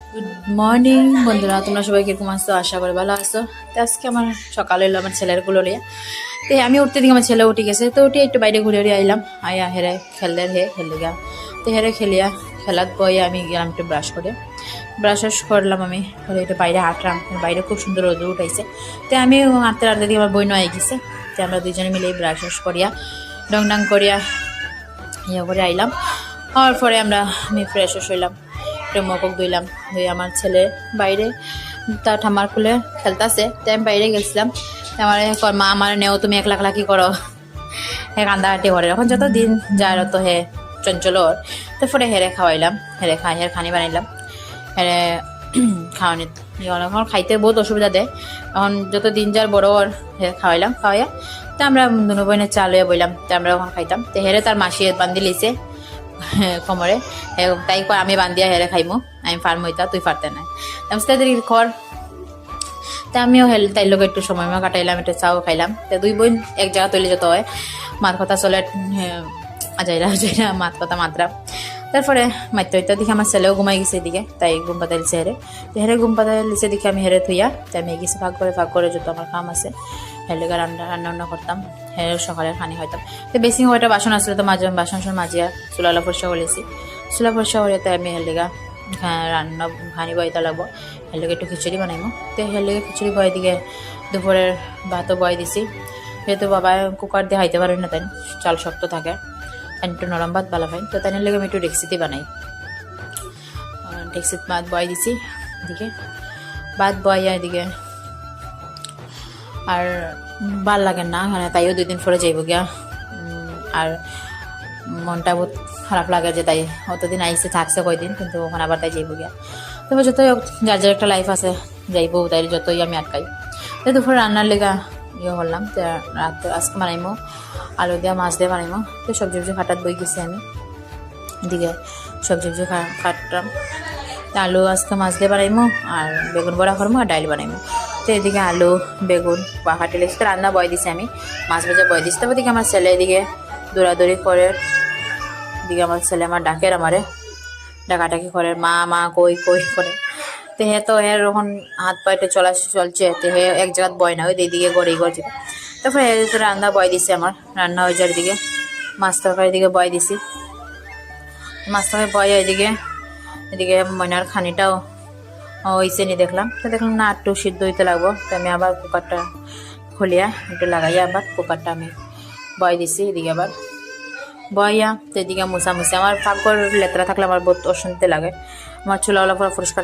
Good morning বন্ধুরা, তোমরা সবাই কিরকম আসছো? আশা করি ভালো আছো। তো আজকে আমার সকালে এলো আমার ছেলের গুলো লিয়ে। তো আমি উঠতে দিকে আমার ছেলে উঠে গেছে, তো উঠে একটু বাইরে ঘুরে ঘুরে আইলাম। আয়া হেরে খেললে খেলে গা, তো হেরে খেলিয়া খেলাত বইয়ে আমি গেলাম একটু ব্রাশ করে। ব্রাশ করলাম আমি, করে একটু বাইরে হাঁটলাম। বাইরে খুব সুন্দর রোদ উঠাইছে। তো আমি হাঁটতে হাঁটতে দিকে আমার বই নয় গেছে। তো আমরা দুজনে মিলে ব্রাশ করিয়া ডং ডাং করিয়া ইয়ে করে আইলাম। হওয়ার পরে আমি ফ্রেশ হইলাম, একটু মুখ ধুইলাম। ধুই আমার ছেলে বাইরে তার ঠাম্মার খুলে খেলতেছে। তো আমি বাইরে গেছিলাম। আমার মা আমার নেও, তুমি একলা একলা কি করো? কান্দাকাটি করে। এখন যত দিন যায় তো চঞ্চল। তারপরে খাওয়াইলাম, খানি বানাইলাম। খাওয়ানি এখন খাইতে বহুত অসুবিধা দেয়। এখন যত দিন যার বড় খাওয়াইলাম, খাওয়াইয়া তো আমরা দুনো বইনের চা লইয়া বইলাম। তো আমরা ওখানে খাইতাম। তো তার মাসি বান্ধি লিছে কোমরে। তাই আমি বান্ধিয়া খাইমু, আমি ফার্ম হইতা, তুই ফারতে নাই তাদের খর। তা আমিও তাই লোক একটু সময় কাটাইলাম, একটু চাও খাইলাম। তো দুই বোন এক জায়গা তৈরি যেতে হয়, মাত কথা চলে আজাইরা আজাইরা মাত কথা মাত্রা। তারপরে মাত্র হইতে দেখি আমার ছেলেও ঘুমাই গেছে এদিকে, তাই ঘুম পাতা লিছে ঘুম পাতা লিছে দেখি আমি থইয়া। তাই আমি গেছি ভাগ করে যত আমার কাম আছে হেলেগা রান্না করতাম। সকালে খানি খাইতাম। তো বেশি কয়টা বাসন আসলে তো মাঝে বাসন মাজিয়া চুলালা পরিষ্কার করেছি। চুলা পরিষ্কার করে তাই আমি হেলেগা রান্না খানি বইতে লাগবো। হেলেগে একটু খিচুড়ি বানাইমো। তো হেলেগে খিচুড়ি বয় দিকে দুপুরের ভাতও বয় দিছি। যেহেতু বাবা কুকার দিয়ে খাইতে পারেন না, তাই চাল শক্ত থাকে, তাই একটু নরম ভাত ভালো খাই। তো তাই লেগে আমি একটু ডেক্সিতে বানাই। ডেক্সিত ভাত বয় দিছি এদিকে, ভাত বয়া এদিকে। আর ভাল লাগে না, মানে তাইও 2 দিন পরে যাইব গিয়া। আর মনটা বহুত খারাপ লাগে যে তাই অতদিন আইসে থাকছে কয়দিন, কিন্তু ওখানে আবার তাই যাইব গিয়া। তবে যতই যার যার একটা লাইফ আছে, যাইব তাই যতই আমি আটকাই। তো দুপুরে রান্নার লেগা করলাম। তো রাতে আজকে বানাইমো আলু দিয়া মাছ দিয়ে বানাইমো। তো সবজি খাটাত বই গেছি আমি এদিকে, সবজি খাটলাম। তো আলু আজকে মাছ দিয়ে বানাইমো, আর বেগুন বড়া করবো, আর ডাইল বানাইমো। তো এদিকে আলু বেগুন কাটি লেগেছে, তো রান্না বয় দিছি আমি, মাছ ভাজা বয় দিছি। তারপর দিকে আমার ছেলে এদিকে দৌড়াদৌড়ি করে। এদিকে আমার ছেলে আমার ডাকের, আমারে ডাকাটাকি করে, মা মা কই কই করে। তো তো এখন হাত পায়ে চলছে। তো এক জায়গায় বয় না, ওই দিকে গড়ে গড়ছে। তারপরে রান্না বয় দিছি, আমার রান্না হয়ে যাওয়ার দিকে মাছ তরকারি দিকে বয় দিছি। মাছ তরকারি বয় এদিকে এদিকে ময়নার খানিটাও হয়েছে নি দেখলাম। তো দেখলাম না, একটু সিদ্ধ হইতে লাগবো। তো আমি আবার কুকারটা খুলিয়া একটু লাগাইয়া আবার কুকারটা আমি বয় দিছি এদিকে আবার বয়া। তো এদিকে মুছামুছি, আমার পাকঘর লেতরা থাকলে আমার বহুত অশান্তি লাগে। আমার চুলা পুরো পরিষ্কার থাকে।